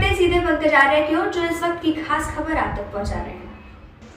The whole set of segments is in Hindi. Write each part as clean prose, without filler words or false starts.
बढ़ते हैं सीधे पंकज आर्य की ओर, जो इस वक्त की खास खबर आप तक पहुंचा रहे हैं।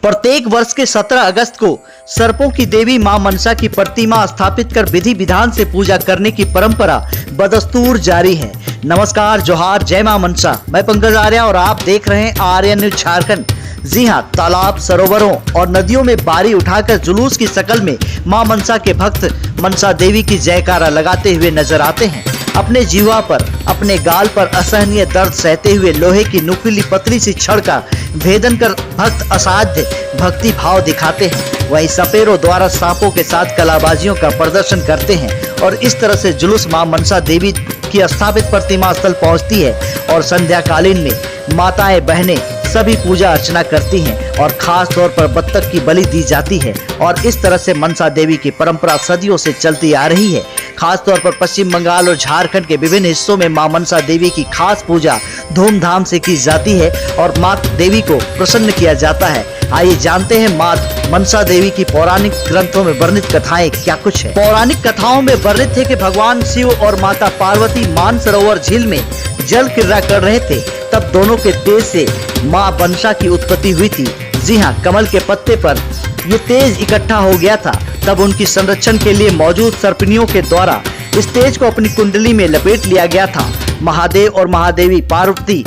प्रत्येक वर्ष के 17 अगस्त को सर्पों की देवी मां मनसा की प्रतिमा स्थापित कर विधि विधान से पूजा करने की परंपरा बदस्तूर जारी है। नमस्कार, जोहार, जय मां मनसा। मैं पंकज आर्य और आप देख रहे हैं आर्य न्यूज झारखंड। जी हां, तालाब, सरोवरों और नदियों में बारी उठाकर जुलूस की शक्ल में मां मनसा के भक्त मनसा देवी की जयकारा लगाते हुए नजर आते हैं। अपने जीवा पर, अपने गाल पर असहनीय दर्द सहते हुए लोहे की नुकीली पतली सी छड़ का भेदन कर भक्त असाध्य भक्ति भाव दिखाते हैं। वहीं सपेरों द्वारा सांपों के साथ कलाबाजियों का प्रदर्शन करते हैं और इस तरह से जुलूस मां मनसा देवी की स्थापित प्रतिमा स्थल पहुंचती है और संध्याकालीन में माताएं बहनें सभी पूजा अर्चना करती हैं और खास तौर पर बत्तख की बलि दी जाती है। और इस तरह से मनसा देवी की परंपरा सदियों से चलती आ रही है। खास तौर पर पश्चिम बंगाल और झारखंड के विभिन्न हिस्सों में मां मनसा देवी की खास पूजा धूमधाम से की जाती है और मां देवी को प्रसन्न किया जाता है। आइए जानते हैं मां मनसा देवी की पौराणिक ग्रंथों में वर्णित कथाएं क्या कुछ है। पौराणिक कथाओं में वर्णित है कि भगवान शिव और माता पार्वती मानसरोवर झील में जल क्रीड़ा कर रहे थे, तब दोनों के तेज से मां मनसा की उत्पत्ति हुई थी। जी हाँ, कमल के पत्ते पर ये तेज इकट्ठा हो गया था। तब उनकी संरक्षण के लिए मौजूद सर्पिणियों के द्वारा इस तेज को अपनी कुंडली में लपेट लिया गया था। महादेव और महादेवी पार्वती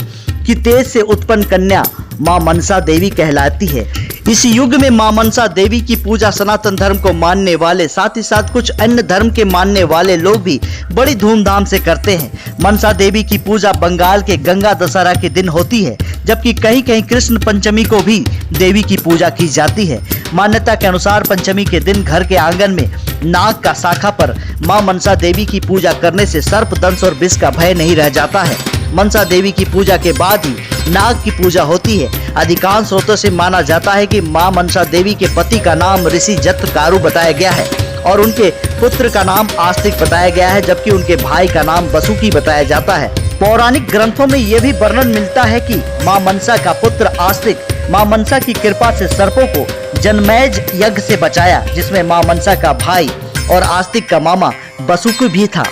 की तेज से उत्पन्न कन्या मां मनसा देवी कहलाती है। इस युग में मां मनसा देवी की पूजा सनातन धर्म को मानने वाले, साथ ही साथ कुछ अन्य धर्म के मानने वाले लोग भी बड़ी धूमधाम से करते हैं। मनसा देवी की पूजा बंगाल के गंगा दशहरा के दिन होती है, जबकि कहीं कहीं कृष्ण पंचमी को भी देवी की पूजा की जाती है। मान्यता के अनुसार पंचमी के दिन घर के आंगन में नाग का शाखा पर मां मनसा देवी की पूजा करने से सर्प दंश और विष का भय नहीं रह जाता है। मनसा देवी की पूजा के बाद ही नाग की पूजा होती है। अधिकांश स्रोतों से माना जाता है कि मां मनसा देवी के पति का नाम ऋषि जत्रकारु बताया गया है और उनके पुत्र का नाम आस्तिक बताया गया है, जबकि उनके भाई का नाम बसुकी बताया जाता है। पौराणिक ग्रंथों में यह भी वर्णन मिलता है कि मां मनसा का पुत्र आस्तिक मां मनसा की कृपा से सर्पों को जनमेज यज्ञ से बचाया, जिसमें मां मनसा का भाई और आस्तिक का मामा बसुकी भी था।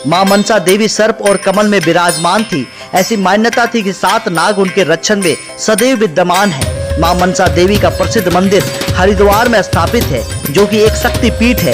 मां मनसा देवी सर्प और कमल में विराजमान थी। ऐसी मान्यता थी कि 7 नाग उनके रक्षण में सदैव विद्यमान है। मां मनसा देवी का प्रसिद्ध मंदिर हरिद्वार में स्थापित है, जो कि एक शक्ति पीठ है।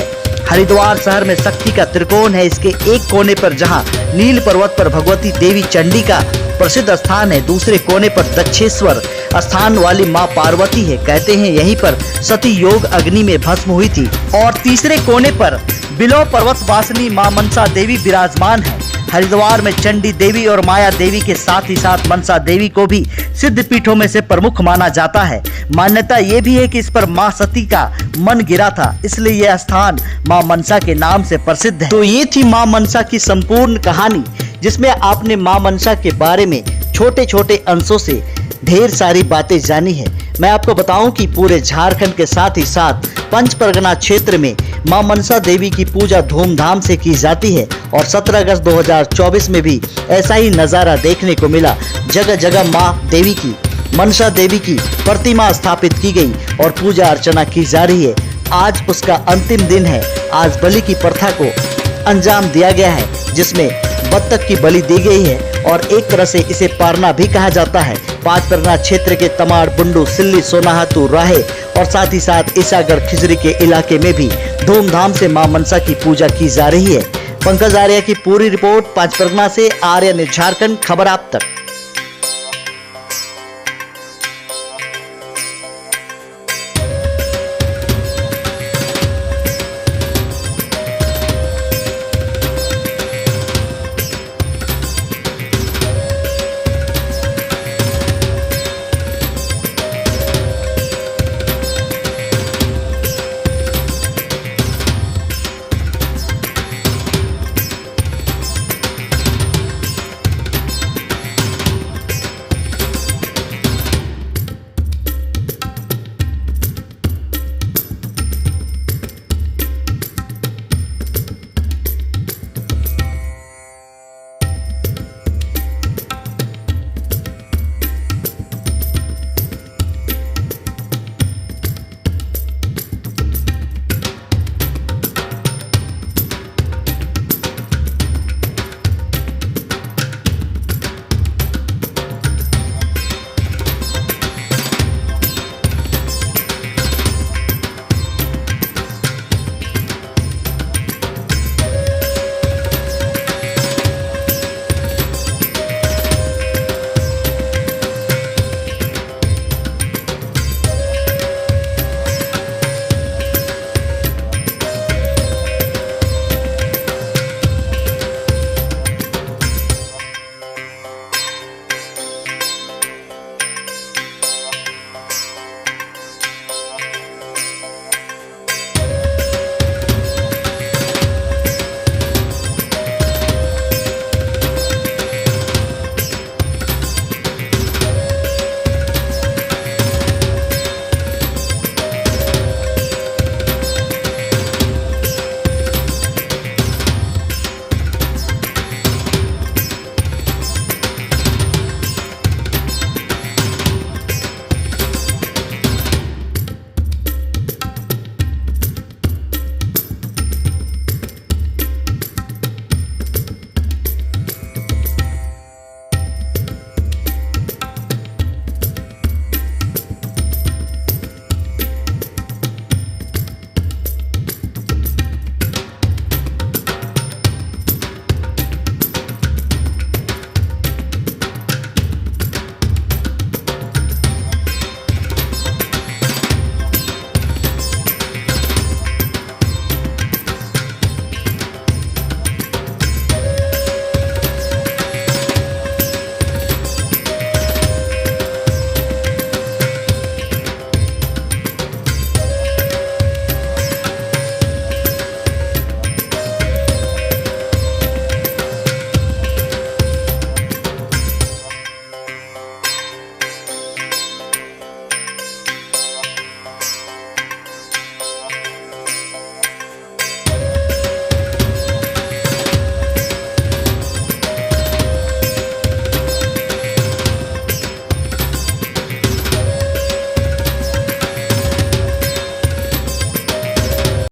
हरिद्वार शहर में शक्ति का त्रिकोण है। इसके एक कोने पर जहां नील पर्वत पर भगवती देवी चंडी का प्रसिद्ध स्थान है, दूसरे कोने पर दक्षेश्वर स्थान वाली मां पार्वती है। कहते हैं यहीं पर सती योग अग्नि में भस्म हुई थी। और तीसरे कोने पर बिलो पर्वत वासिनी मां मनसा देवी विराजमान है। हरिद्वार में चंडी देवी और माया देवी के साथ ही साथ मनसा देवी को भी सिद्ध पीठों में से प्रमुख माना जाता है। मान्यता ये भी है कि इस पर मां सती का मन गिरा था, इसलिए यह स्थान मां मनसा के नाम से प्रसिद्ध है। तो ये थी मां मनसा की संपूर्ण कहानी, जिसमें आपने मां मनसा के बारे में छोटे छोटे अंशों से ढेर सारी बातें जानी है। मैं आपको बताऊं कि पूरे झारखंड के साथ ही साथ पंच परगना क्षेत्र में मां मनसा देवी की पूजा धूमधाम से की जाती है और 17 अगस्त 2024 में भी ऐसा ही नज़ारा देखने को मिला। जगह जगह मां देवी की, मनसा देवी की प्रतिमा स्थापित की गई और पूजा अर्चना की जा रही है। आज उसका अंतिम दिन है। आज बलि की प्रथा को अंजाम दिया गया है, जिसमें बत्तख की बलि दी गई है और एक तरह से इसे पारना भी कहा जाता है। पांच परगना क्षेत्र के तमाड़, बुंडू, सिल्ली, सोनाहातू, राहे और साथ ही साथ ईसागढ़, खिजरी के इलाके में भी धूमधाम से मां मनसा की पूजा की जा रही है। पंकज आर्य की पूरी रिपोर्ट पांच परगना से, आर्य न्यूज झारखंड, खबर आप तक।